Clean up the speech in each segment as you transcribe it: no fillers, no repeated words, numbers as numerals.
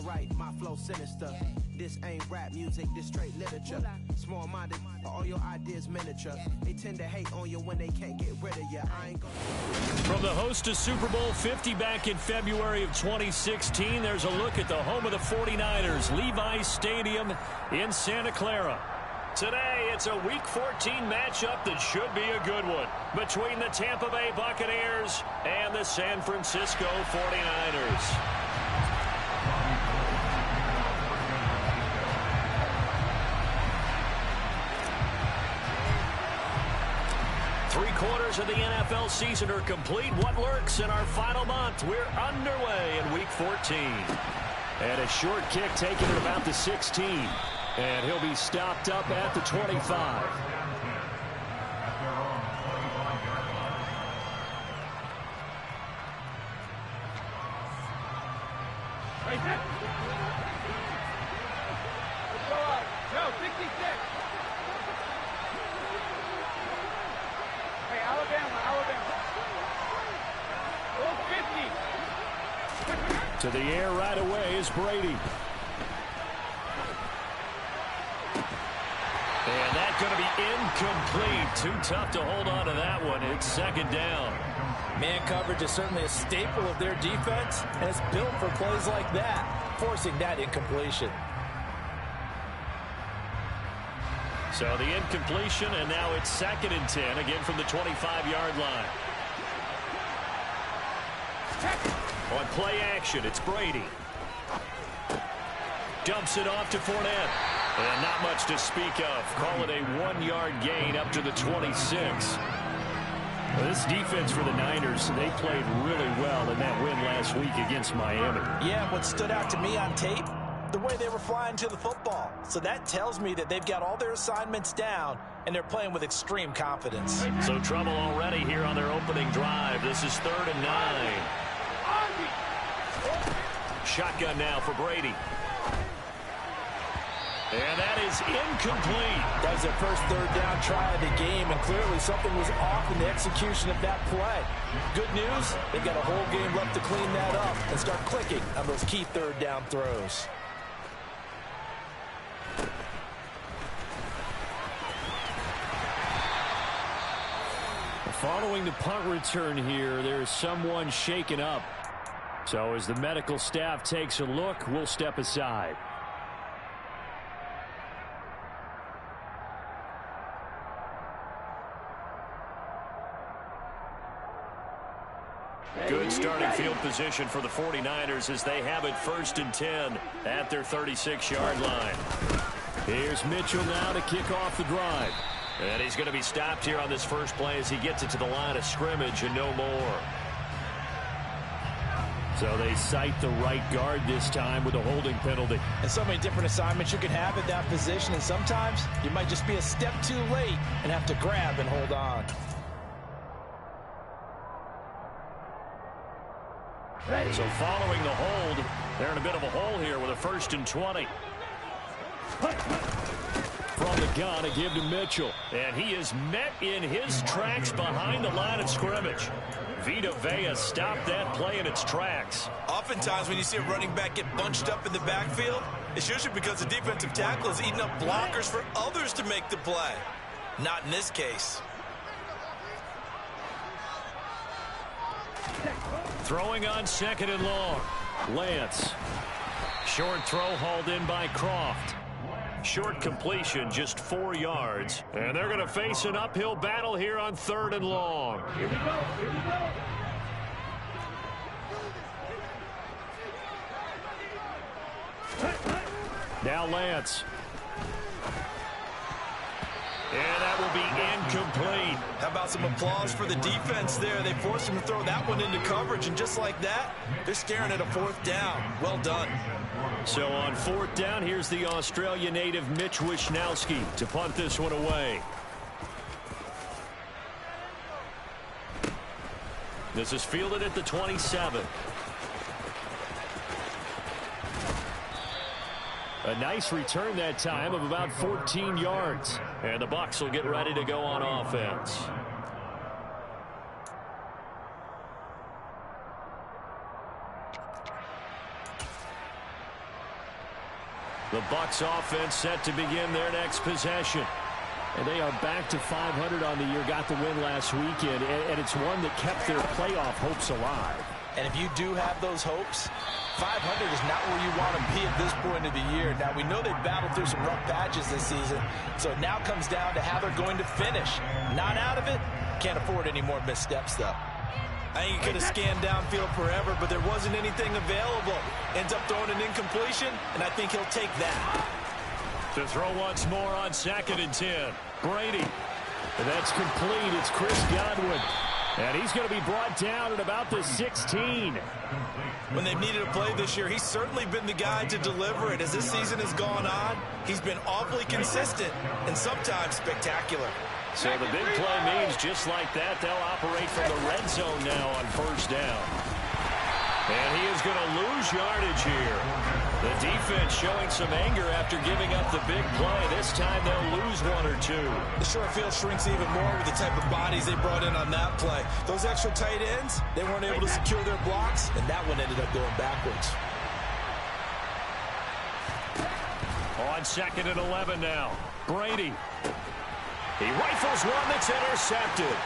write my flow sinister. This ain't rap music, this straight literature. Small-minded, all your ideas miniature. They tend to hate on you when they can't get rid of you. I ain't gonna... From the host to Super Bowl 50 back in February of 2016, there's a look at the home of the 49ers, Levi's Stadium in Santa Clara. Today, it's a Week 14 matchup that should be a good one between the Tampa Bay Buccaneers and the San Francisco 49ers. Three-quarters of the NFL season are complete. What lurks in our final month? We're underway in Week 14. And a short kick taken at about the 16. And he'll be stopped up at the 25. Joe, 66. Hey, Alabama. 50. To the air right away is Brady. And that's going to be incomplete. Too tough to hold on to that one. It's second down. Man coverage is certainly a staple of their defense, and it's built for plays like that, forcing that incompletion. So the incompletion, and now it's 2nd and 10, again from the 25-yard line. On play action, it's Brady. Dumps it off to Fournette. And not much to speak of. Call it a 1-yard gain up to the 26. Well, this defense for the Niners, they played really well in that win last week against Miami. Yeah, what stood out to me on tape, the way they were flying to the football. So that tells me that they've got all their assignments down, and they're playing with extreme confidence. So trouble already here on their opening drive. This is 3rd and 9. Shotgun now for Brady. And that is incomplete. That was their first 3rd down try of the game, and clearly something was off in the execution of that play. Good news, they've got a whole game left to clean that up and start clicking on those key 3rd down throws. Following the punt return here, there's someone shaken up. So as the medical staff takes a look, we'll step aside. Good starting field position for the 49ers as they have it 1st and 10 at their 36-yard line. Here's Mitchell now to kick off the drive. And he's going to be stopped here on this first play as he gets it to the line of scrimmage and no more. So they cite the right guard this time with a holding penalty. And so many different assignments you can have at that position, and sometimes you might just be a step too late and have to grab and hold on. So following the hold, they're in a bit of a hole here with a 1st and 20. From the gun, a give to Mitchell. And he is met in his tracks behind the line of scrimmage. Vita Vea stopped that play in its tracks. Oftentimes when you see a running back get bunched up in the backfield, it's usually because the defensive tackle is eating up blockers for others to make the play. Not in this case. Throwing on 2nd and long. Lance. Short throw hauled in by Croft. Short completion, just 4 yards. And they're going to face an uphill battle here on 3rd and long. Here we go. Now Lance. And that will be incomplete. How about some applause for the defense there? They forced him to throw that one into coverage, and just like that, they're staring at a 4th down. Well done. So on 4th down, here's the Australia native Mitch Wishnowsky to punt this one away. This is fielded at the 27. A nice return that time of about 14 yards. And the Bucs will get ready to go on offense. The Bucs offense set to begin their next possession. And they are back to 500 on the year, got the win last weekend, and it's one that kept their playoff hopes alive. And if you do have those hopes, 500 is not where you want to be at this point of the year. Now, we know they've battled through some rough patches this season, so it now comes down to how they're going to finish. Not out of it, can't afford any more missteps, though. I think he could have scanned downfield forever, but there wasn't anything available. Ends up throwing an incompletion, and I think he'll take that. To throw once more on 2nd and 10. Brady. And that's complete. It's Chris Godwin. And he's going to be brought down at about the 16. When they've needed a play this year, he's certainly been the guy to deliver it. As this season has gone on, he's been awfully consistent and sometimes spectacular. So the big play means just like that, they'll operate from the red zone now on 1st down. And he is going to lose yardage here. The defense showing some anger after giving up the big play. This time they'll lose 1 or 2. The short field shrinks even more with the type of bodies they brought in on that play. Those extra tight ends, they weren't able to secure their blocks, and that one ended up going backwards. On 2nd and 11 now. Brady. He rifles one that's intercepted.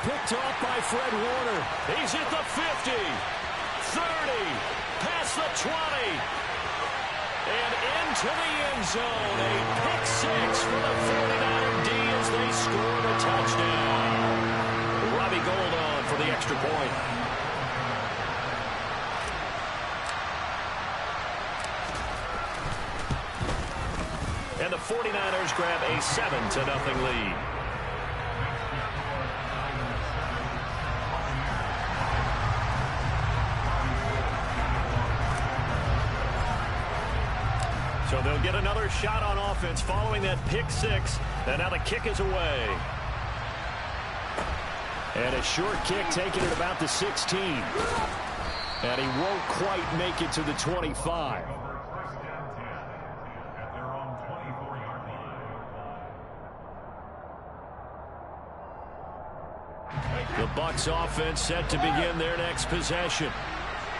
Picked off by Fred Warner. He's at the 50. 30. Past the 20. And into the end zone. A pick 6 for the 49er D as they score the touchdown. Robbie Gould on for the extra point. And the 49ers grab a 7-0 lead. So they'll get another shot on offense following that pick 6. And now the kick is away. And a short kick taken at about the 16. And he won't quite make it to the 25. The Bucs offense set to begin their next possession.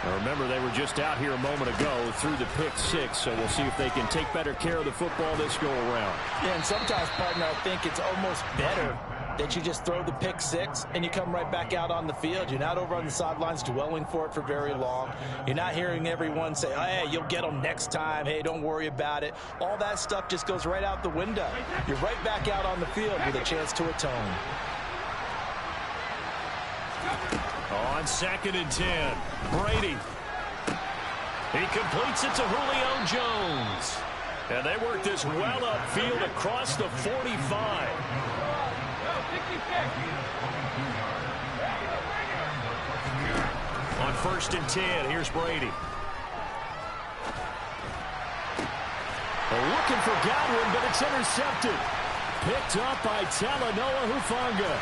Now remember, they were just out here a moment ago through the pick 6, so we'll see if they can take better care of the football this go-around. Yeah, and sometimes, partner, I think it's almost better that you just throw the pick 6 and you come right back out on the field. You're not over on the sidelines dwelling for it for very long. You're not hearing everyone say, oh, hey, you'll get them next time. Hey, don't worry about it. All that stuff just goes right out the window. You're right back out on the field with a chance to atone. On 2nd and 10, Brady. He completes it to Julio Jones. And they work this well upfield across the 45. On 1st and 10, here's Brady. Looking for Godwin, but it's intercepted. Picked up by Talanoa Hufanga.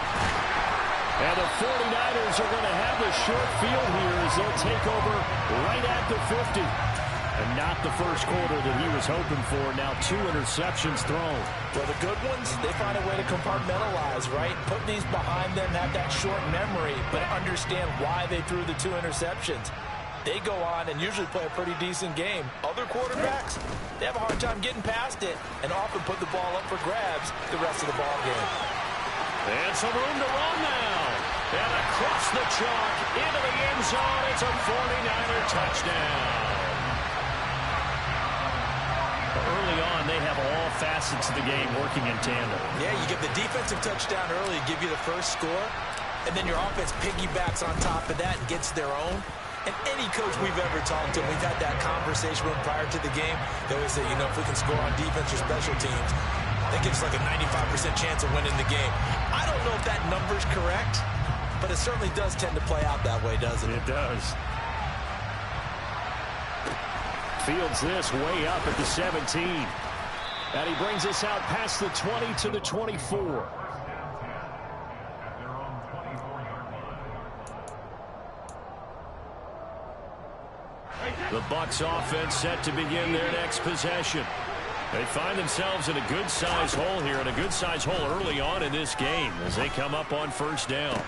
And the 49ers are going to have the short field here as they'll take over right at the 50. And not the first quarter that he was hoping for. Now 2 interceptions thrown. Well, the good ones, they find a way to compartmentalize, right? Put these behind them, have that short memory, but understand why they threw the 2 interceptions. They go on and usually play a pretty decent game. Other quarterbacks, they have a hard time getting past it and often put the ball up for grabs the rest of the ball game. And some room to run now. And across the chalk, into the end zone, it's a 49er touchdown. Early on, they have all facets of the game working in tandem. Yeah, you get the defensive touchdown early, give you the first score, and then your offense piggybacks on top of that and gets their own. And any coach we've ever talked to, we've had that conversation with prior to the game, they always say, you know, if we can score on defense or special teams, that gives like a 95% chance of winning the game. I don't know if that number's correct, but it certainly does tend to play out that way, doesn't it? It does. Fields this way up at the 17. And he brings us out past the 20 to the 24. The Bucs offense set to begin their next possession. They find themselves in a good-sized hole here, and a good-sized hole early on in this game as they come up on 1st down.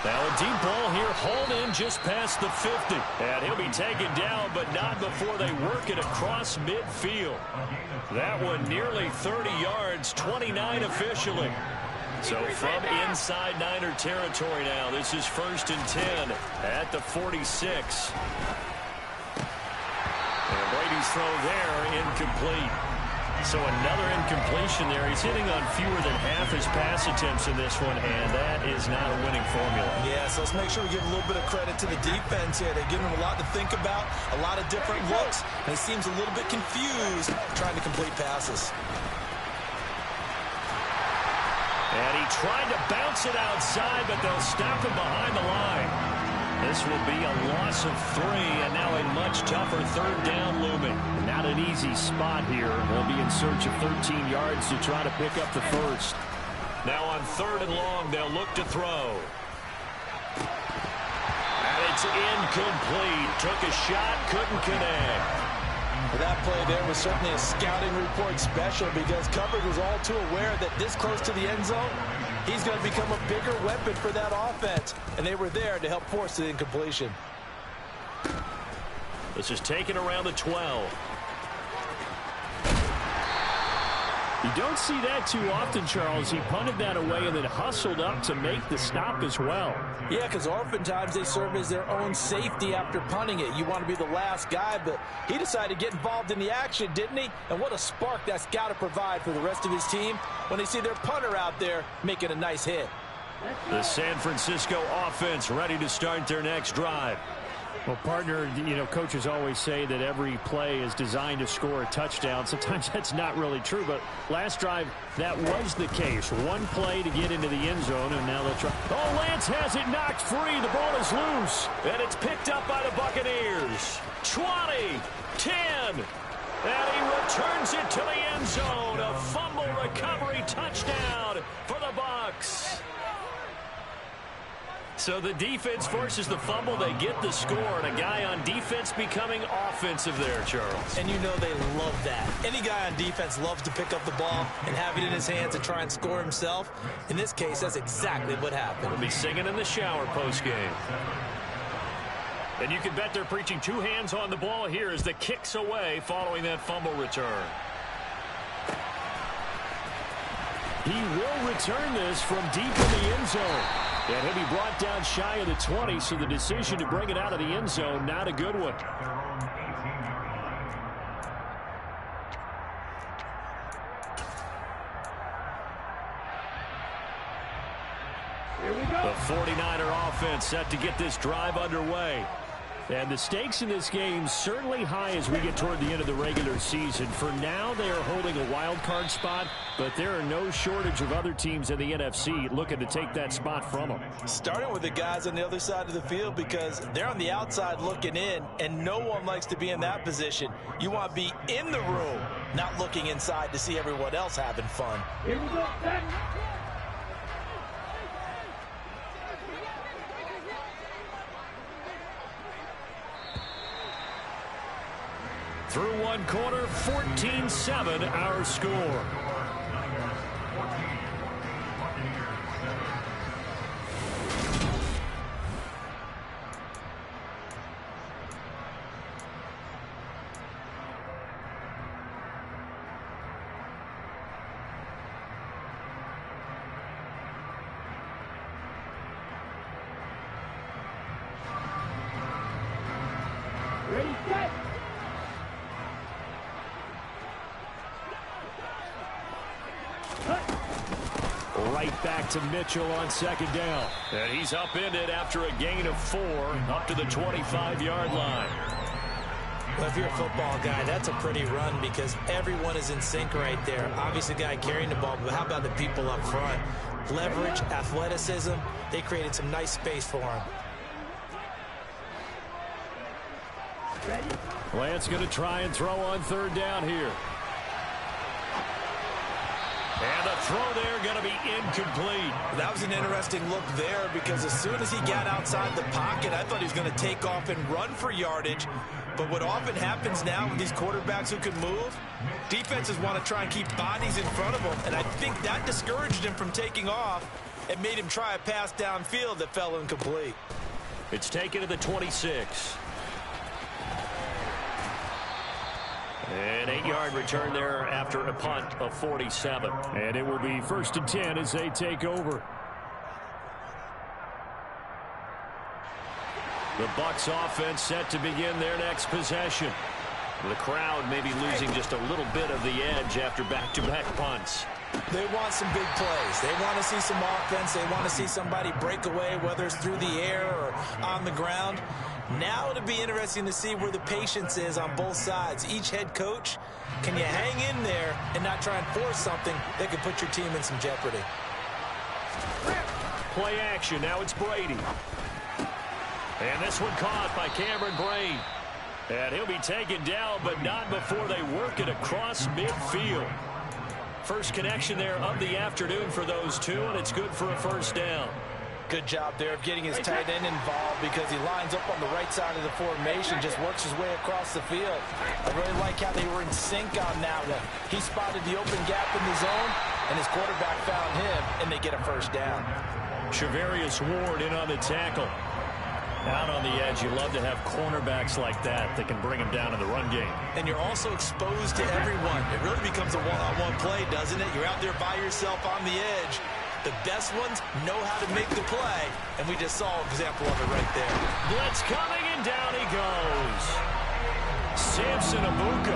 Now a deep ball here, hauled in just past the 50. And he'll be taken down, but not before they work it across midfield. That one nearly 30 yards, 29 officially. So from inside Niner territory now, this is 1st and 10 at the 46. And Brady's throw there, incomplete. So another incompletion there. He's hitting on fewer than half his pass attempts in this one, and that is not a winning formula. Yeah, so let's make sure we give a little bit of credit to the defense here. They're giving him a lot to think about, a lot of different looks, and he seems a little bit confused trying to complete passes. And he tried to bounce it outside, but they'll stop him behind the line. This will be a loss of 3, and now a much tougher 3rd down looming. Not an easy spot here. They'll be in search of 13 yards to try to pick up the first. Now on 3rd and long, they'll look to throw. And it's incomplete. Took a shot, couldn't connect. That play there was certainly a scouting report special because coverage was all too aware that this close to the end zone, he's going to become a bigger weapon for that offense. And they were there to help force the incompletion. This is taken around the 12. You don't see that too often, Charles. He punted that away and then hustled up to make the stop as well. Yeah, because oftentimes they serve as their own safety after punting it. You want to be the last guy, but he decided to get involved in the action, didn't he? And what a spark that's got to provide for the rest of his team when they see their punter out there making a nice hit. The San Francisco offense ready to start their next drive. Well, partner, coaches always say that every play is designed to score a touchdown. Sometimes that's not really true, but last drive, that was the case. One play to get into the end zone, and now they'll try. Oh, Lance has it knocked free. The ball is loose. And it's picked up by the Buccaneers. 20, 10, and he returns it to the end zone. A fumble recovery touchdown for the Bucs. So the defense forces the fumble. They get the score, and a guy on defense becoming offensive there, Charles. And you know they love that. Any guy on defense loves to pick up the ball and have it in his hands and try and score himself. In this case, that's exactly what happened. We'll be singing in the shower postgame. And you can bet they're preaching 2 hands on the ball here as the kick's away following that fumble return. He will return this from deep in the end zone. And he'll be brought down shy of the 20, so the decision to bring it out of the end zone, not a good one. The 49er offense set to get this drive underway. And the stakes in this game certainly high as we get toward the end of the regular season. For now, they are holding a wild card spot, but there are no shortage of other teams in the NFC looking to take that spot from them. Starting with the guys on the other side of the field because they're on the outside looking in, and no one likes to be in that position. You want to be in the room, not looking inside to see everyone else having fun. Here we go. Back. Through one quarter, 14-7 our score. Ready, set. Right back to Mitchell on 2nd down. And he's upended after a gain of 4 up to the 25-yard line. Well, if you're a football guy, that's a pretty run because everyone is in sync right there. Obviously, the guy carrying the ball, but how about the people up front? Leverage, athleticism, they created some nice space for him. Lance going to try and throw on 3rd down here. And the throw there going to be incomplete. That was an interesting look there because as soon as he got outside the pocket, I thought he was going to take off and run for yardage. But what often happens now with these quarterbacks who can move, defenses want to try and keep bodies in front of them. And I think that discouraged him from taking off. and made him try a pass downfield that fell incomplete. It's taken to the 26. An 8-yard return there after a punt of 47. And it will be 1st and 10 as they take over. The Bucs offense set to begin their next possession. The crowd may be losing just a little bit of the edge after back-to-back punts. They want some big plays. They want to see some offense. They want to see somebody break away, whether it's through the air or on the ground. Now it'll be interesting to see where the patience is on both sides. Each head coach, can you hang in there and not try and force something that could put your team in some jeopardy? Play action. Now it's Brady. And this one caught by Cameron Brate. And he'll be taken down, but not before they work it across midfield. First connection there of the afternoon for those two, and it's good for a first down. Good job there of getting his tight end involved because he lines up on the right side of the formation, just works his way across the field. I really like how they were in sync on that one. He spotted the open gap in the zone, and his quarterback found him, and they get a first down. Charvarius Ward in on the tackle. Out on the edge, you love to have cornerbacks like that that can bring them down in the run game. And you're also exposed to everyone. It really becomes a one-on-one play, doesn't it? You're out there by yourself on the edge. The best ones know how to make the play, and we just saw an example of it right there. Blitz coming, and down he goes. Samson Abuka.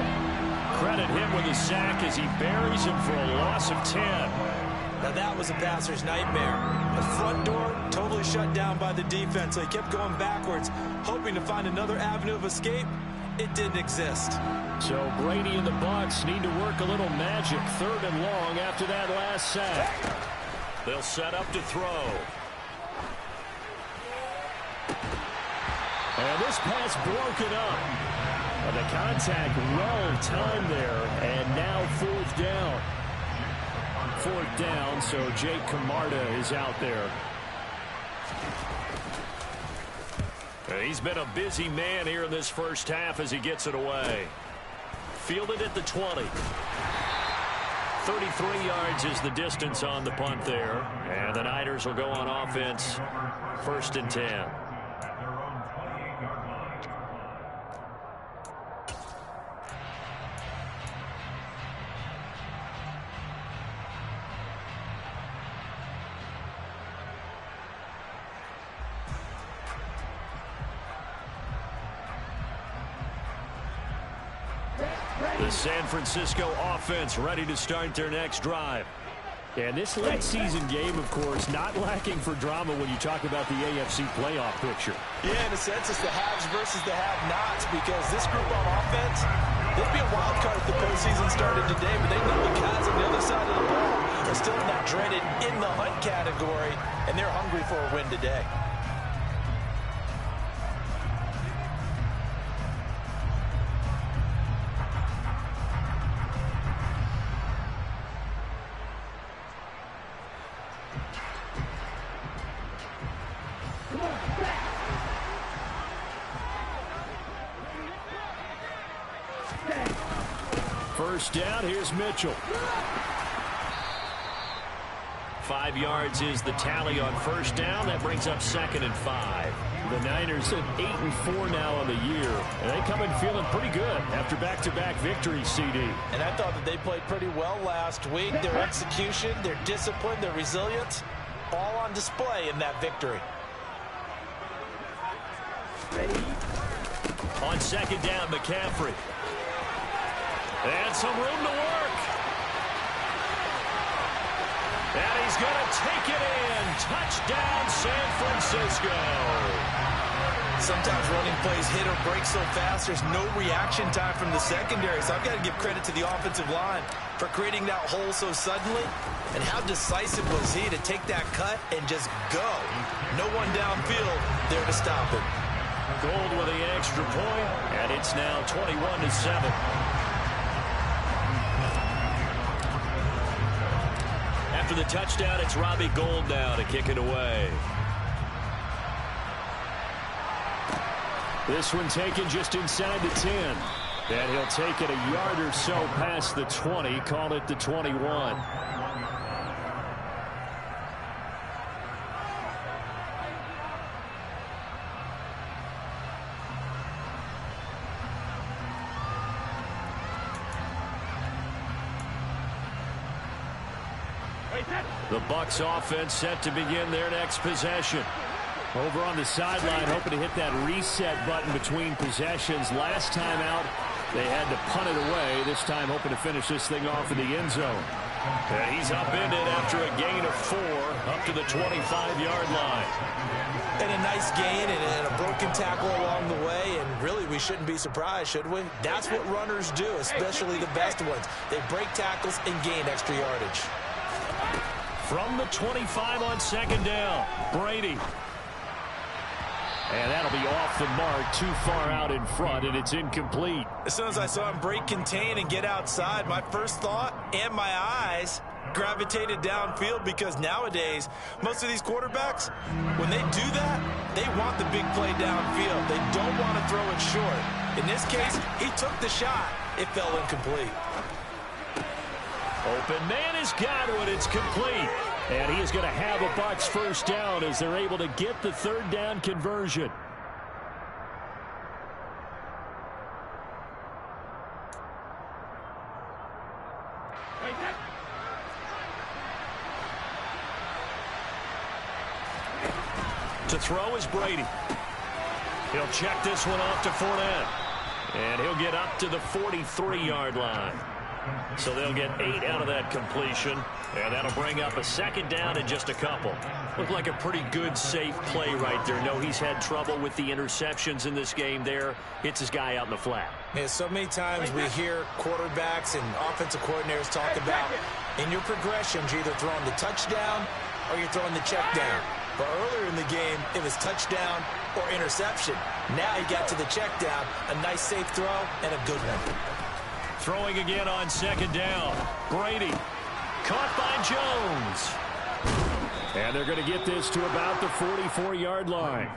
Credit him with a sack as he buries him for a loss of 10. Now that was a passer's nightmare. The front door totally shut down by the defense, so he kept going backwards, hoping to find another avenue of escape. It didn't exist. So Brady and the Bucs need to work a little magic. 3rd and long after that last sack. They'll set up to throw. And this pass broken up. The contact well timed there, and now 4th down. 4th down, so Jake Camarda is out there. He's been a busy man here in this first half as he gets it away. Fielded at the 20. 33 yards is the distance on the punt there. And the Niners will go on offense. 1st and 10. The San Francisco offense ready to start their next drive. And this late season game, of course, not lacking for drama when you talk about the AFC playoff picture. Yeah, in a sense, it's the haves versus the have-nots because this group on offense, they'd be a wild card if the postseason started today, but they know the guys on the other side of the ball are still in that dreaded in the hunt category, and they're hungry for a win today. First down, here's Mitchell. 5 yards is the tally on first down. That brings up 2nd and 5. The Niners at 8-4 now on the year. And they come in feeling pretty good after back-to-back victories, CD. And I thought that they played pretty well last week. Their execution, their discipline, their resilience, all on display in that victory. On 2nd down, McCaffrey. And some room to work. And he's going to take it in. Touchdown, San Francisco. Sometimes running plays hit or break so fast, there's no reaction time from the secondary. So I've got to give credit to the offensive line for creating that hole so suddenly. And how decisive was he to take that cut and just go. No one downfield there to stop him. Gold with the extra point, and it's now 21-7. After the touchdown, it's Robbie Gould now to kick it away. This one taken just inside the 10. And he'll take it a yard or so past the 20, call it the 21. The Bucs offense set to begin their next possession. Over on the sideline, hoping to hit that reset button between possessions. Last time out, they had to punt it away. This time, hoping to finish this thing off in the end zone. And he's upended after a gain of 4 up to the 25-yard line. And a nice gain and a broken tackle along the way. And really, we shouldn't be surprised, should we? That's what runners do, especially the best ones. They break tackles and gain extra yardage. From the 25 on second down, Brady. And that'll be off the mark, too far out in front, and it's incomplete. As soon as I saw him break contain and get outside, my first thought and my eyes gravitated downfield, because nowadays, most of these quarterbacks, when they do that, they want the big play downfield. They don't want to throw it short. In this case, he took the shot. It fell incomplete. Open man is Godwin. It's complete. And he is going to have a Bucs first down as they're able to get the third down conversion. To throw is Brady. He'll check this one off to Fournette. And he'll get up to the 43-yard line. So they'll get 8 out of that completion. And that'll bring up a second down in just a couple. Looked like a pretty good, safe play right there. No, he's had trouble with the interceptions in this game there. Hits his guy out in the flat. Yeah, so many times we hear quarterbacks and offensive coordinators talk about, in your progressions, you're either throwing the touchdown or you're throwing the check down. But earlier in the game, it was touchdown or interception. Now he got to the check down, a nice safe throw, and a good one. Throwing again on second down. Brady. Caught by Jones. And they're going to get this to about the 44-yard line.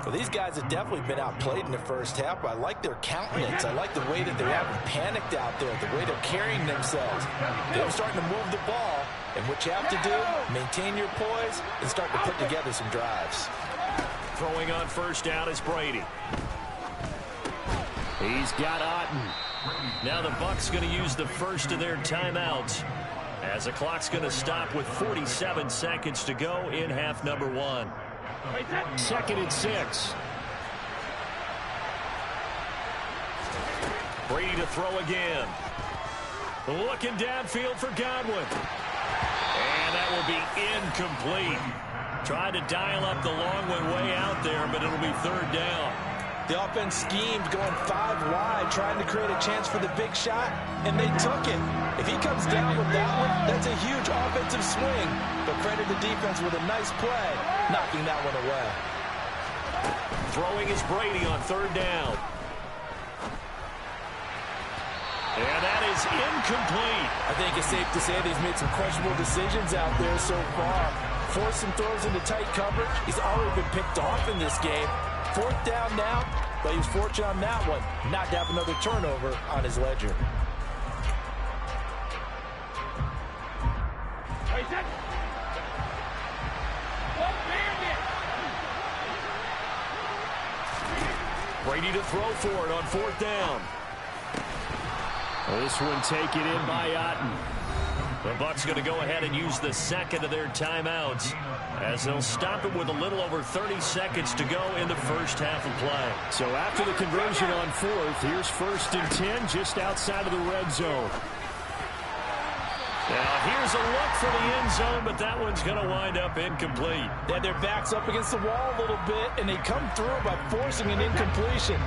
Well, these guys have definitely been outplayed in the first half, but I like their countenance. I like the way that they haven't panicked out there, the way they're carrying themselves. They're starting to move the ball, and what you have to do, maintain your poise and start to put together some drives. Throwing on first down is Brady. He's got Otten. Now the Bucs going to use the first of their timeouts, as the clock's going to stop with 47 seconds to go in half number 1. 2nd and 6. Brady to throw again. Looking downfield for Godwin. And that will be incomplete. Tried to dial up the long one way out there, but it'll be third down. The offense schemed going 5 wide, trying to create a chance for the big shot, and they took it. If he comes down with that one, that's a huge offensive swing. But credit the defense with a nice play, knocking that one away. Throwing is Brady on third down. And that is incomplete. I think it's safe to say that he's made some questionable decisions out there so far. Forced some throws into tight coverage. He's already been picked off in this game. 4th down now, but he was fortunate on that one not to have another turnover on his ledger. Brady to throw for it on 4th down. This one taken in by Otten. The Bucs going to go ahead and use the second of their timeouts, as they'll stop it with a little over 30 seconds to go in the first half of play. So after the conversion on 4th, here's 1st and 10 just outside of the red zone. Now here's a look for the end zone, but that one's going to wind up incomplete. They had their backs up against the wall a little bit, and they come through by forcing an incompletion.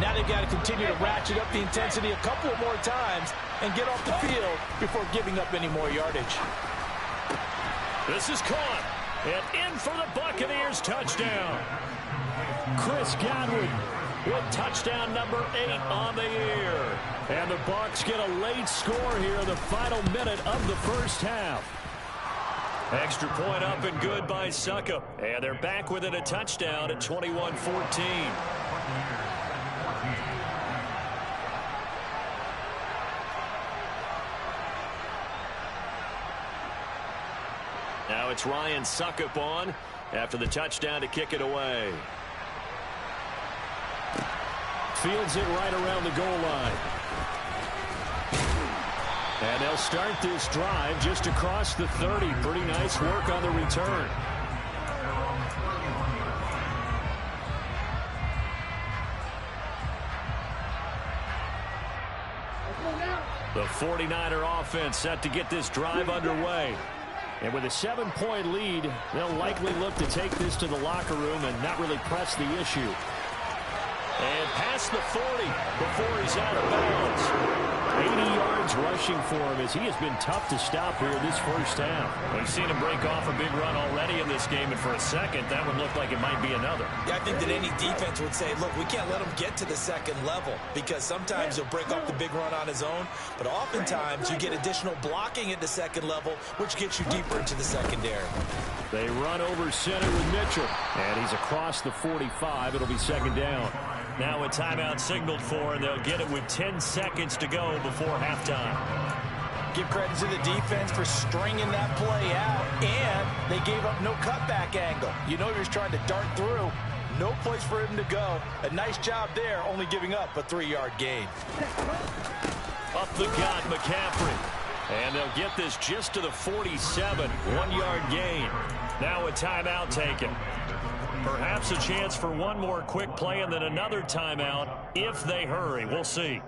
Now they've got to continue to ratchet up the intensity a couple of more times and get off the field before giving up any more yardage. This is caught, and in for the Buccaneers touchdown. Chris Godwin with touchdown number 8 on the year. And the Bucs get a late score here in the final minute of the first half. Extra point up and good by Succop. And they're back within a touchdown at 21-14. Now it's Ryan Succop on after the touchdown to kick it away. Fields it right around the goal line. And they'll start this drive just across the 30. Pretty nice work on the return. The 49er offense set to get this drive underway. And with a 7-point lead, they'll likely look to take this to the locker room and not really press the issue. And past the 40 before he's out of bounds. 80 yards rushing for him as he has been tough to stop here this first half. We've seen him break off a big run already in this game, and for a second, that would look like it might be another. Yeah, I think that any defense would say, look, we can't let him get to the second level because sometimes he'll break off the big run on his own, but oftentimes you get additional blocking at the second level, which gets you deeper into the secondary. They run over center with Mitchell, and he's across the 45. It'll be second down. Now a timeout signaled for, and they'll get it with 10 seconds to go before halftime. Give credit to the defense for stringing that play out, and they gave up no cutback angle. You know you're trying to dart through. No place for him to go. A nice job there, only giving up a 3-yard gain. Up the gut, McCaffrey. And they'll get this just to the 47. 1-yard gain. Now a timeout taken. Perhaps a chance for one more quick play and then another timeout if they hurry. We'll see.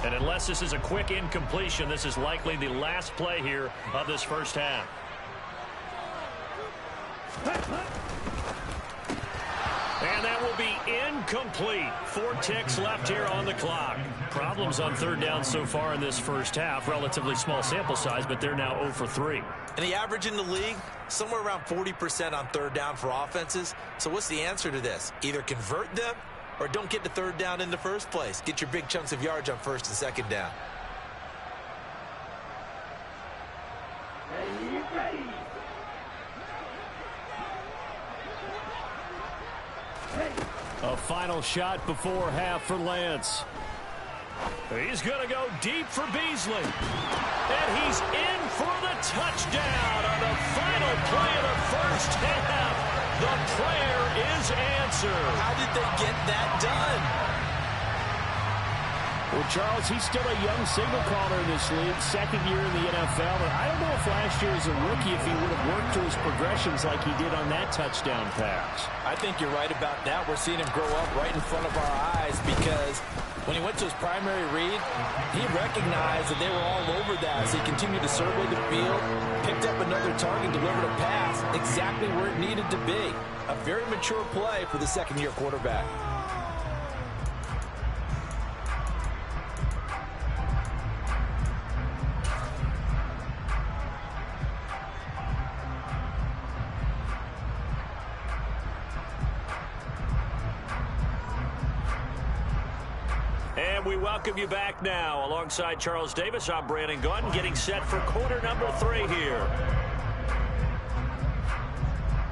And unless this is a quick incompletion, this is likely the last play here of this first half. And that will be incomplete. 4 ticks left here on the clock. Problems on third down so far in this first half. Relatively small sample size, but they're now 0 for 3. And the average in the league, somewhere around 40% on third down for offenses. So what's the answer to this? Either convert them or don't get to third down in the first place. Get your big chunks of yards on first and second down. A final shot before half for Lance. He's going to go deep for Beasley. And he's in for the touchdown on the final play of the first half. The prayer is answered. How did they get that done? Well, Charles, he's still a young signal caller in this league, second year in the NFL. But I don't know if last year as a rookie, if he would have worked through his progressions like he did on that touchdown pass. I think you're right about that. We're seeing him grow up right in front of our eyes because when he went to his primary read, he recognized that they were all over that as he continued to survey the field, picked up another target, delivered a pass exactly where it needed to be. A very mature play for the second-year quarterback. And we welcome you back now. Alongside Charles Davis, I'm Brandon Gaudin, getting set for quarter number 3 here.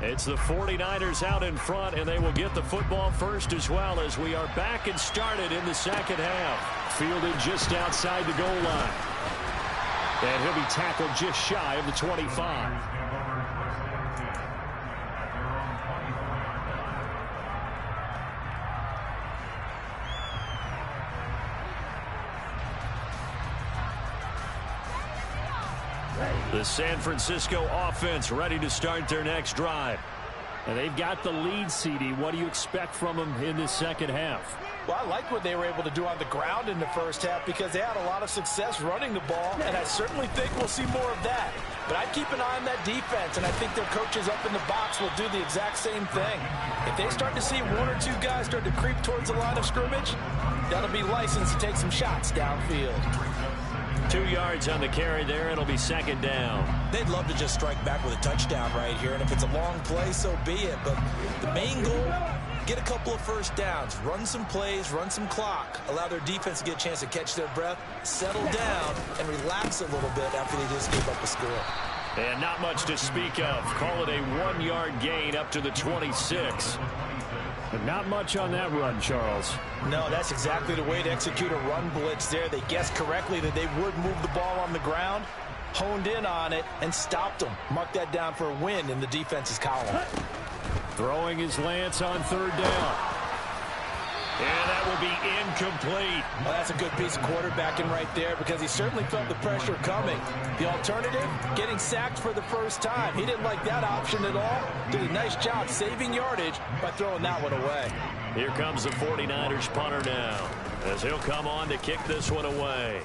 It's the 49ers out in front, and they will get the football first as well as we are back and started in the second half. Fielded just outside the goal line. And he'll be tackled just shy of the 25. The San Francisco offense ready to start their next drive. And they've got the lead, CD. What do you expect from them in this second half? Well, I like what they were able to do on the ground in the first half because they had a lot of success running the ball, and I certainly think we'll see more of that. But I'd keep an eye on that defense, and I think their coaches up in the box will do the exact same thing. If they start to see 1 or 2 guys start to creep towards the line of scrimmage, that'll be licensed to take some shots downfield. 2 yards on the carry there. It'll be second down. They'd love to just strike back with a touchdown right here, and if it's a long play, so be it. But the main goal, get a couple of first downs, run some plays, run some clock, allow their defense to get a chance to catch their breath, settle down, and relax a little bit after they just gave up a score. And not much to speak of. Call it a 1-yard gain up to the 26. But not much on that run, Charles. No, that's exactly the way to execute a run blitz there. They guessed correctly that they would move the ball on the ground, honed in on it, and stopped them. Mark that down for a win in the defense's column. Throwing his Lance on third down. And that will to be incomplete. Well, that's a good piece of quarterbacking right there because he certainly felt the pressure coming. The alternative, getting sacked for the first time. He didn't like that option at all. Did a nice job saving yardage by throwing that one away. Here comes the 49ers punter now as he'll come on to kick this one away.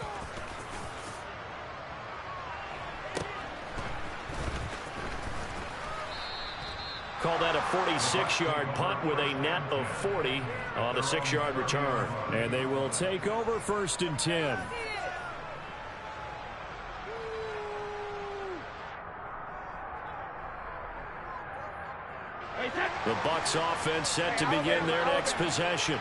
Call that a 46-yard punt with a net of 40 on the 6-yard return. And they will take over 1st and 10. The Bucs offense set to begin their next possession.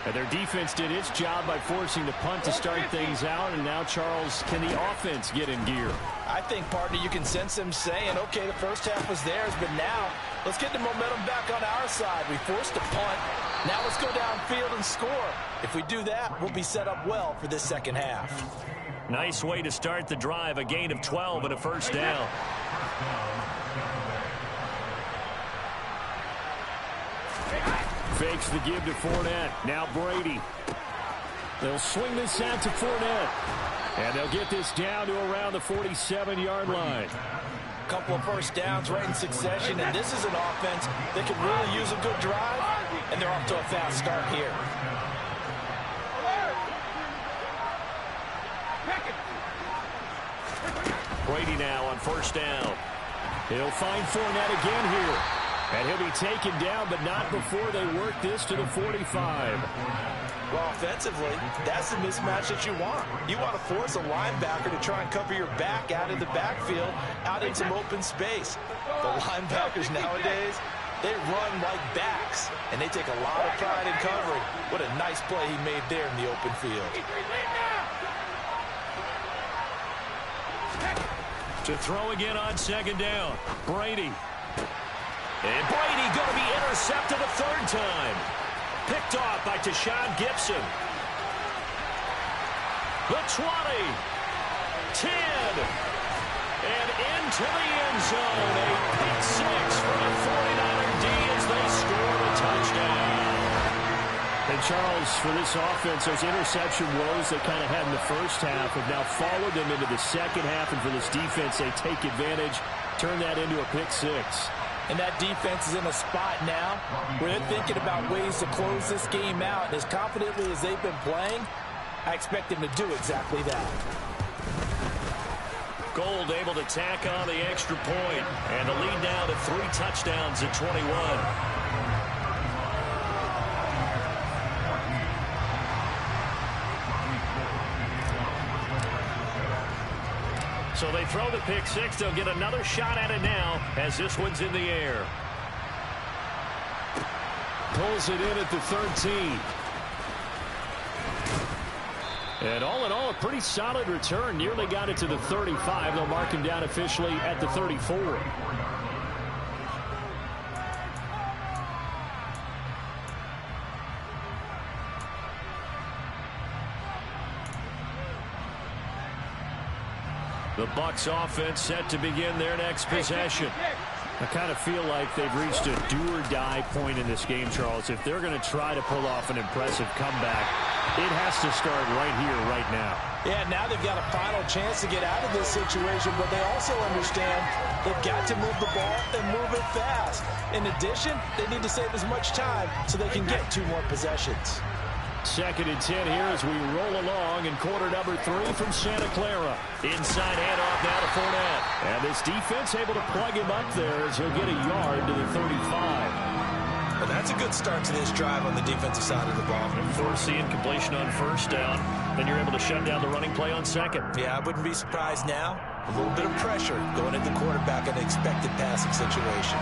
And their defense did its job by forcing the punt to start things out. And now, Charles, can the offense get in gear? I think, partner, you can sense them saying, okay, the first half was theirs, but now let's get the momentum back on our side. We forced a punt. Now let's go downfield and score. If we do that, we'll be set up well for this second half. Nice way to start the drive. A gain of 12 and a first down. Fakes the give to Fournette. Now Brady. They'll swing this out to Fournette. And they'll get this down to around the 47-yard line. Couple of first downs right in succession, and this is an offense that could really use a good drive, and they're off to a fast start here. Brady now on first down. He'll find Fournette again here. And he'll be taken down, but not before they work this to the 45. Well, offensively, that's the mismatch that you want. You want to force a linebacker to try and cover your back out of the backfield, out in some open space. The linebackers nowadays, they run like backs, and they take a lot of pride in covering. What a nice play he made there in the open field. To throw again on second down, Brady. And Brady going to be intercepted a third time. Picked off by Tashaun Gibson. The 20. 10. And into the end zone. A pick six for the 49er D as they score the touchdown. And Charles, for this offense, those interception woes they kind of had in the first half have now followed them into the second half. And for this defense, they take advantage, turn that into a pick six. And that defense is in a spot now where they're thinking about ways to close this game out. And as confidently as they've been playing, I expect them to do exactly that. Gold able to tack on the extra point. And the lead now to 3 touchdowns at 21. So they throw the pick six. They'll get another shot at it now as this one's in the air. Pulls it in at the 13. And all in all, a pretty solid return. Nearly got it to the 35. They'll mark him down officially at the 34. The Bucs offense set to begin their next possession. I kind of feel like they've reached a do-or-die point in this game, Charles. If they're going to try to pull off an impressive comeback, it has to start right here, right now. Yeah, now they've got a final chance to get out of this situation, but they also understand they've got to move the ball and move it fast. In addition, they need to save as much time so they can get 2 more possessions. 2nd and 10 here as we roll along in quarter number 3 from Santa Clara. Inside handoff now to Fournette. And this defense able to plug him up there as he'll get a yard to the 35. Well, that's a good start to this drive on the defensive side of the ball. Force the incompletion on first down. Then you're able to shut down the running play on second. Yeah, I wouldn't be surprised now. A little bit of pressure going at the quarterback in an expected passing situation.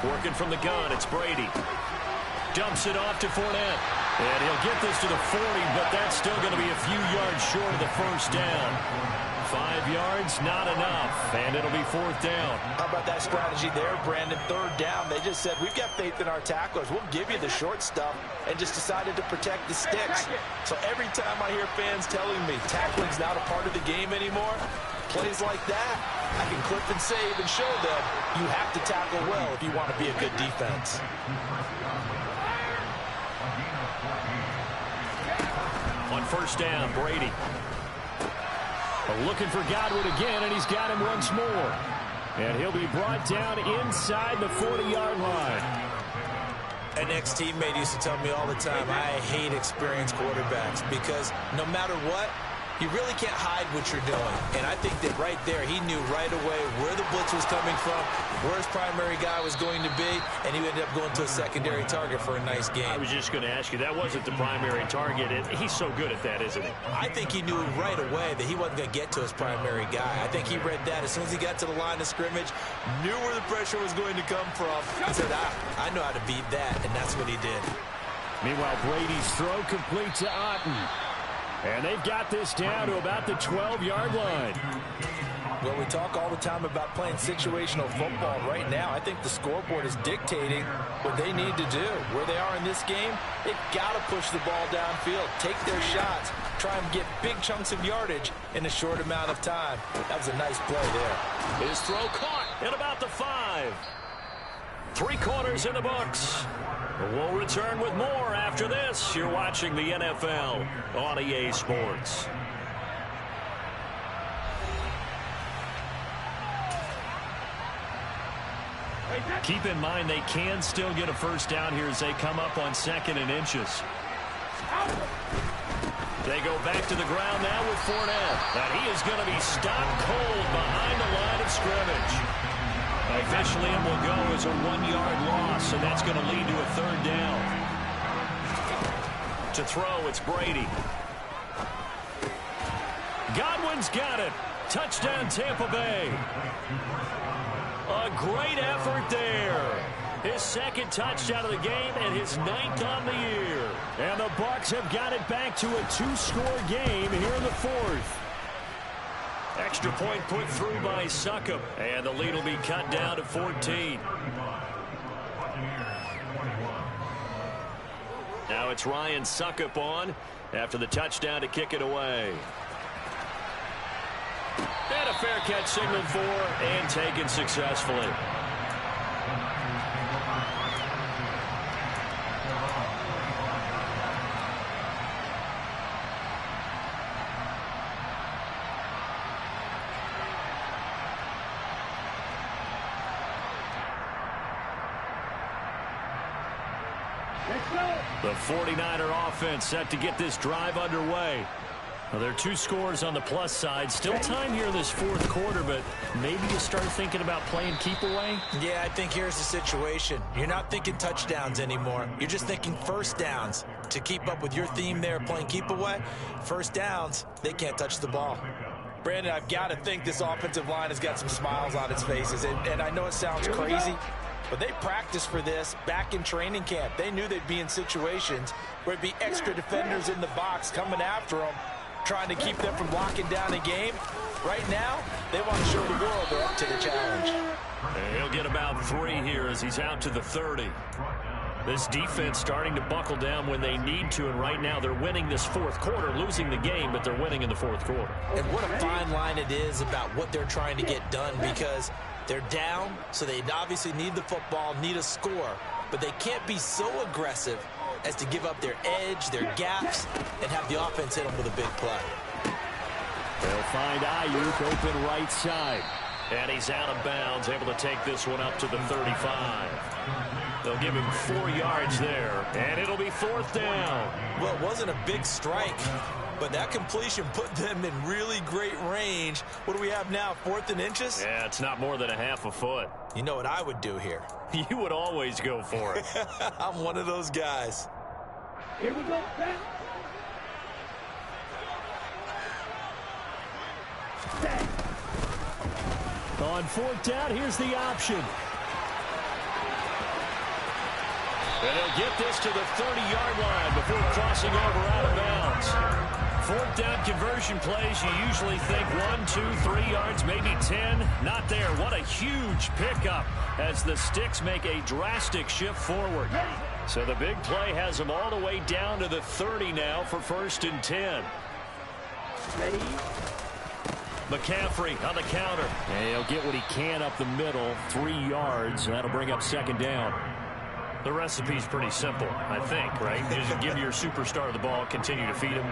Working from the gun, it's Brady. Dumps it off to Fournette. And he'll get this to the 40, but that's still going to be a few yards short of the first down. 5 yards, not enough, and it'll be 4th down. How about that strategy there, Brandon? 3rd down. They just said, we've got faith in our tacklers. We'll give you the short stuff, and just decided to protect the sticks. So every time I hear fans telling me tackling's not a part of the game anymore, plays like that, I can clip and save and show them you have to tackle well if you want to be a good defense. on first down. Brady. Looking for Godwin again, and he's got him once more. And he'll be brought down inside the 40-yard line. An ex-teammate used to tell me all the time, I hate experienced quarterbacks because no matter what, you really can't hide what you're doing. And I think that right there, he knew right away where the blitz was coming from, where his primary guy was going to be, and he ended up going to a secondary target for a nice game. I was just going to ask you, that wasn't the primary target, and he's so good at that, isn't he? I think he knew right away that he wasn't going to get to his primary guy. I think he read that as soon as he got to the line of scrimmage, knew where the pressure was going to come from, and said, I know how to beat that, and that's what he did. Meanwhile, Brady's throw complete to Otten. And they've got this down to about the 12-yard line. Well, we talk all the time about playing situational football. Right now, I think the scoreboard is dictating what they need to do. Where they are in this game, they've got to push the ball downfield, take their shots, try and get big chunks of yardage in a short amount of time. That was a nice play there. His throw caught at about the 5. 3 quarters in the books. We'll return with more after this. You're watching the NFL on EA Sports. Keep in mind they can still get a first down here as they come up on 2nd and inches. They go back to the ground now with Fournette. And he is going to be stopped cold behind the line of scrimmage. Officially, it will go as a 1-yard loss, and that's going to lead to a 3rd down. To throw, it's Brady. Godwin's got it. Touchdown, Tampa Bay. A great effort there. His 2nd touchdown of the game and his 9th on the year. And the Bucs have got it back to a 2-score game here in the 4th. Extra point put through by Succop. And the lead will be cut down to 14. Now it's Ryan Succop on after the touchdown to kick it away. And a fair catch signaled for and taken successfully. The 49er offense set to get this drive underway. Well, there are 2 scores on the plus side. Still time here in this 4th quarter, but maybe you start thinking about playing keep away? Yeah, I think here's the situation. You're not thinking touchdowns anymore. You're just thinking first downs. To keep up with your theme there, playing keep away, first downs, they can't touch the ball. Brandon, I've got to think this offensive line has got some smiles on its faces. And I know it sounds crazy, but they practiced for this back in training camp. They knew they'd be in situations where it'd be extra defenders in the box coming after them, trying to keep them from locking down a game. Right now, they want to show the world they're up to the challenge. And he'll get about 3 here as he's out to the 30. This defense starting to buckle down when they need to, and right now they're winning this 4th quarter, losing the game, but they're winning in the 4th quarter. And what a fine line it is about what they're trying to get done, because they're down, so they obviously need the football, need a score, but they can't be so aggressive as to give up their edge, their gaps, and have the offense hit them with a big play. They'll find Ayuk open right side. And he's out of bounds, able to take this one up to the 35. They'll give him 4 yards there, and it'll be 4th down. Well, it wasn't a big strike, but that completion put them in really great range. What do we have now, 4th and inches? Yeah, it's not more than a half a foot. You know what I would do here? You would always go for it. I'm one of those guys. Here we go, set. Set. On 4th down, here's the option. And he'll get this to the 30-yard line before crossing over out of bounds. 4th down conversion plays, you usually think 1, 2, 3 yards, maybe 10. Not there. What a huge pickup as the Sticks make a drastic shift forward. So the big play has them all the way down to the 30 now for 1st and 10. Ready? McCaffrey on the counter. And he'll get what he can up the middle, 3 yards. And that'll bring up 2nd down. The recipe's pretty simple, I think, right? Just give your superstar the ball, continue to feed him.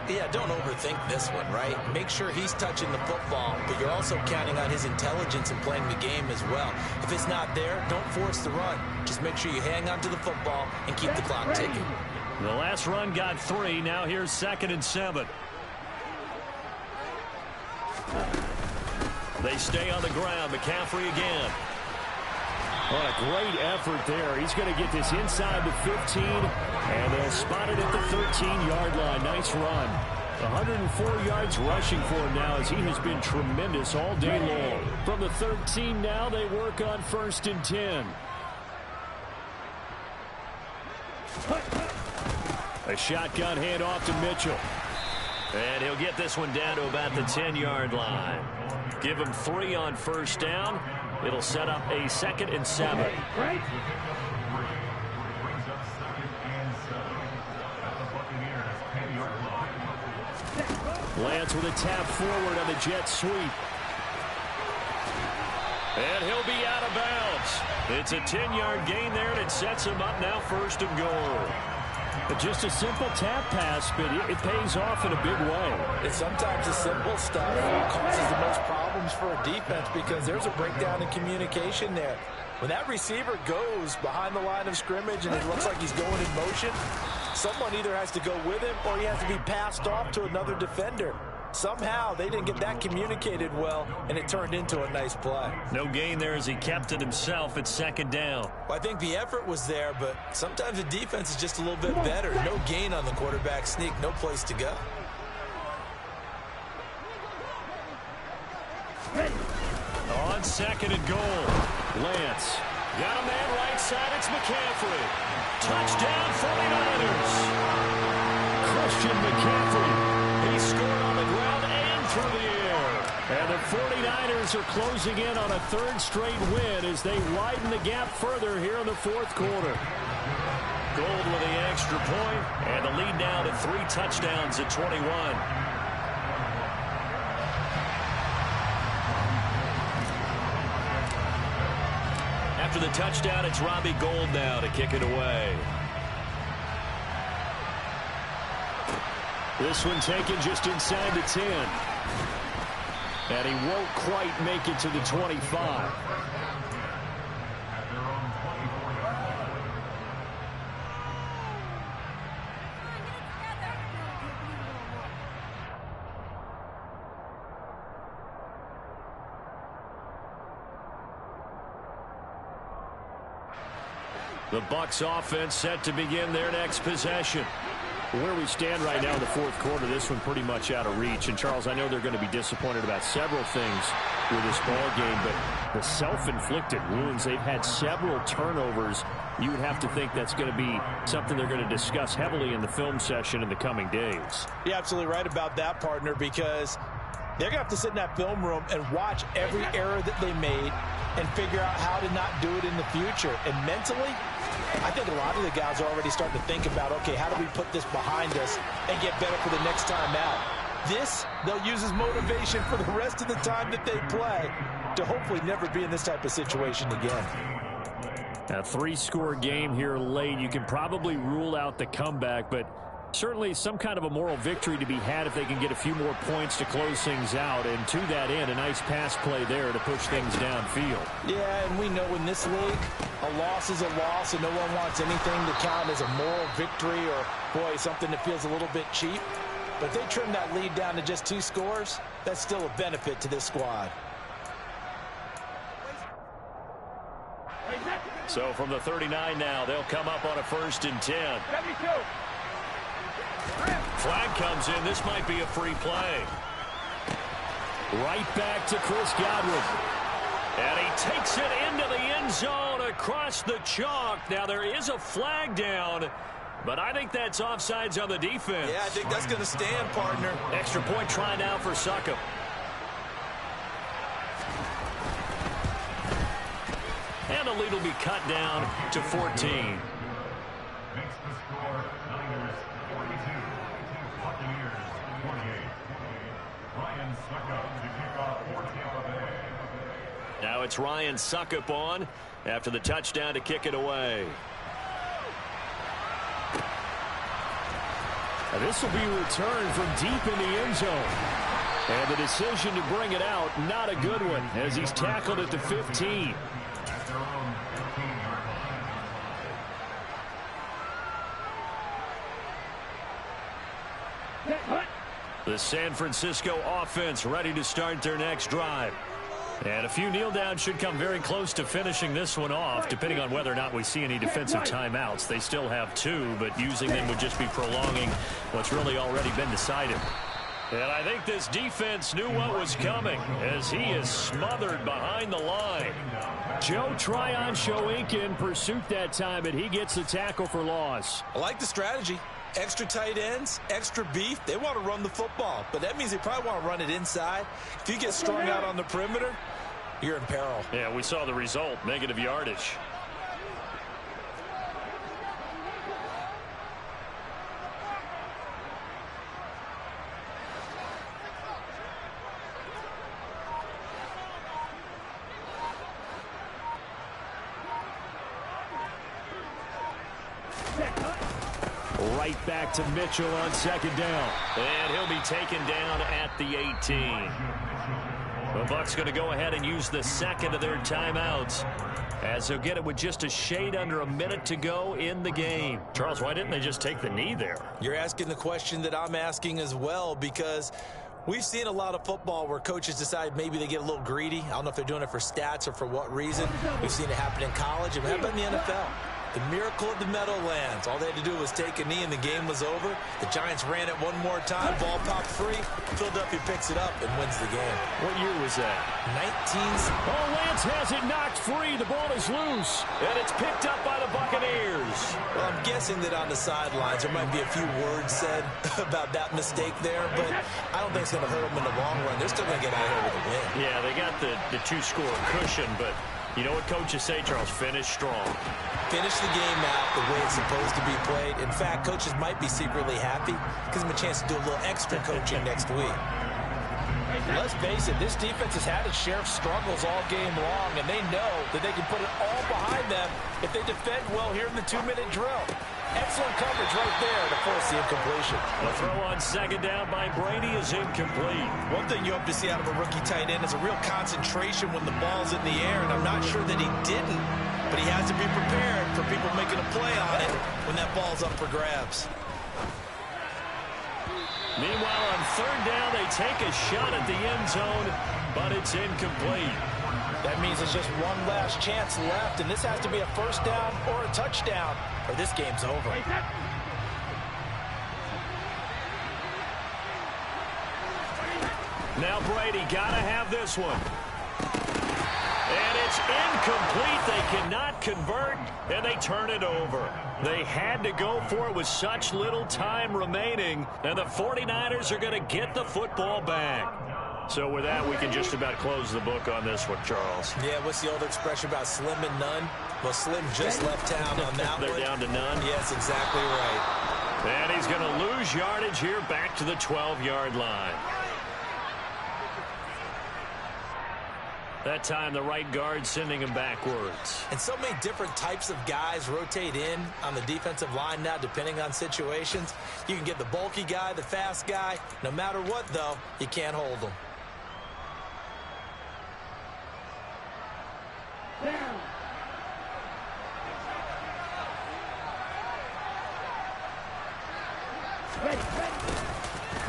Yeah, don't overthink this one, right? Make sure he's touching the football, but you're also counting on his intelligence in playing the game as well. If it's not there, don't force the run. Just make sure you hang on to the football and keep the clock ticking. The last run got 3. Now here's 2nd and 7. They stay on the ground. McCaffrey again. What a great effort there. He's going to get this inside the 15, and they'll spot it at the 13-yard line. Nice run. 104 yards rushing for him now as he has been tremendous all day long. From the 13 now, they work on 1st and 10. A shotgun handoff to Mitchell. And he'll get this one down to about the 10-yard line. Give him 3 on 1st down. It'll set up a 2nd and 7. Lance with a tap forward on the jet sweep. And he'll be out of bounds. It's a 10-yard gain there, and it sets him up now 1st and goal. But just a simple tap pass, but it pays off in a big way. It's sometimes the simple stuff that causes the most problems for a defense because there's a breakdown in communication there. When that receiver goes behind the line of scrimmage and it looks like he's going in motion, someone either has to go with him or he has to be passed off to another defender. Somehow they didn't get that communicated well, and it turned into a nice play. No gain there as he kept it himself at 2nd down. Well, I think the effort was there, but sometimes the defense is just a little bit better. No gain on the quarterback sneak, no place to go. On 2nd and goal. Lance. Got a man right side. It's McCaffrey. Touchdown 49ers. Christian McCaffrey. He scored on the ground and through the air. And the 49ers are closing in on a 3rd straight win as they widen the gap further here in the 4th quarter. Gold with the extra point, and the lead now to 3 touchdowns at 21. After the touchdown, it's Robbie Gould now to kick it away. This one taken just inside the 10. And he won't quite make it to the 25. The Bucs offense set to begin their next possession. Where we stand right now in the 4th quarter, this one pretty much out of reach. And, Charles, I know they're going to be disappointed about several things with this ball game, but the self-inflicted wounds, they've had several turnovers. You would have to think that's going to be something they're going to discuss heavily in the film session in the coming days. You're absolutely right about that, partner, because they're going to have to sit in that film room and watch every error that they made and figure out how to not do it in the future. And mentally, I think a lot of the guys are already starting to think about, okay, how do we put this behind us and get better for the next time out? This, they'll use as motivation for the rest of the time that they play to hopefully never be in this type of situation again. A 3-score game here late. You can probably rule out the comeback, but certainly some kind of a moral victory to be had if they can get a few more points to close things out. And to that end, a nice pass play there to push things downfield. Yeah, and we know in this league, a loss is a loss, and no one wants anything to count as a moral victory or, boy, something that feels a little bit cheap. But if they trim that lead down to just 2 scores, that's still a benefit to this squad. So from the 39 now, they'll come up on a 1st and 10. Flag comes in. This might be a free play. Right back to Chris Godwin. And he takes it into the end zone across the chalk. Now there is a flag down, but I think that's offsides on the defense. Yeah, I think that's going to stand, partner. Extra point try now for Succop. And the lead will be cut down to 14. Now it's Ryan Succop on after the touchdown to kick it away. This will be returned from deep in the end zone. And the decision to bring it out, not a good one, as he's tackled at the 15. The San Francisco offense ready to start their next drive. And a few kneel downs should come very close to finishing this one off, depending on whether or not we see any defensive timeouts. They still have 2, but using them would just be prolonging what's really already been decided. And I think this defense knew what was coming as he is smothered behind the line. Joe Tryon-Shoyinka in pursuit that time, and he gets the tackle for loss. I like the strategy. Extra tight ends, extra beef. They want to run the football, but that means they probably want to run it inside. If you get strung out on the perimeter, you're in peril. Yeah, we saw the result, negative yardage. Right back to Mitchell on second down. And he'll be taken down at the 18. The Bucs going to go ahead and use the second of their timeouts, as they'll get it with just a shade under a minute to go in the game. Charles, why didn't they just take the knee there? You're asking the question that I'm asking as well, because we've seen a lot of football where coaches decide maybe they get a little greedy. I don't know if they're doing it for stats or for what reason. We've seen it happen in college. It happened in the NFL. The miracle of the Meadowlands. All they had to do was take a knee and the game was over. The Giants ran it one more time. Ball popped free. Philadelphia picks it up and wins the game. What year was that? 19. Oh, Lance has it knocked free. The ball is loose. And it's picked up by the Buccaneers. Well, I'm guessing that on the sidelines there might be a few words said about that mistake there, but I don't think it's going to hurt them in the long run. They're still going to get out here with a win. Yeah, they got the 2-score cushion, but you know what coaches say, Charles? Finish strong. Finish the game out the way it's supposed to be played. In fact, coaches might be secretly happy. Gives them a chance to do a little extra coaching next week. Let's face it, this defense has had its share of struggles all game long, and they know that they can put it all behind them if they defend well here in the 2-minute drill. Excellent coverage right there to force the incompletion. The throw on second down by Brady is incomplete. One thing you hope to see out of a rookie tight end is a real concentration when the ball's in the air, and I'm not sure that he didn't, but he has to be prepared for people making a play on it when that ball's up for grabs. Meanwhile, on third down, they take a shot at the end zone, but it's incomplete. That means it's just one last chance left, and this has to be a first down or a touchdown, or this game's over. Now Brady got to have this one. And it's incomplete. They cannot convert, and they turn it over. They had to go for it with such little time remaining, and the 49ers are going to get the football back. So with that, we can just about close the book on this one, Charles. Yeah, what's the old expression about slim and none? Well, Slim just left town on that one. They're down to none? Yes, exactly right. And he's going to lose yardage here back to the 12-yard line. That time, the right guard sending him backwards. And so many different types of guys rotate in on the defensive line now, depending on situations. You can get the bulky guy, the fast guy. No matter what, though, you can't hold them.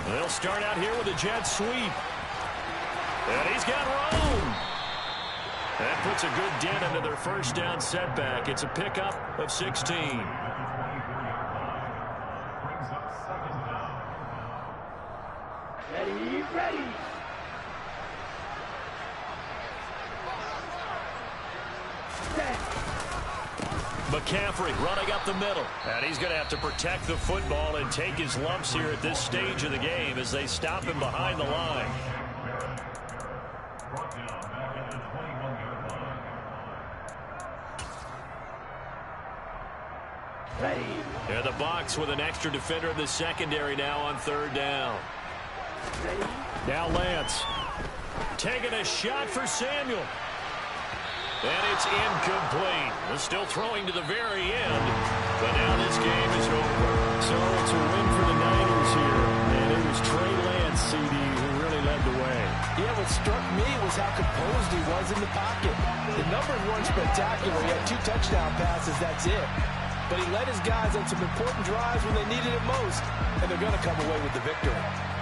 They'll start out here with a jet sweep. And he's got room. That puts a good dent into their first down setback. It's a pickup of 16. Ready. McCaffrey running up the middle. And he's going to have to protect the football and take his lumps here at this stage of the game as they stop him behind the line. Ready. And the Bucs with an extra defender in the secondary now on third down. Ready. Now Lance taking a shot for Samuel. And it's incomplete. They're still throwing to the very end. But now this game is over. So it's a win for the Niners. what struck me was how composed he was in the pocket. The numbers weren't spectacular. He had 2 touchdown passes, that's it. But he led his guys on some important drives when they needed it most, and they're going to come away with the victory.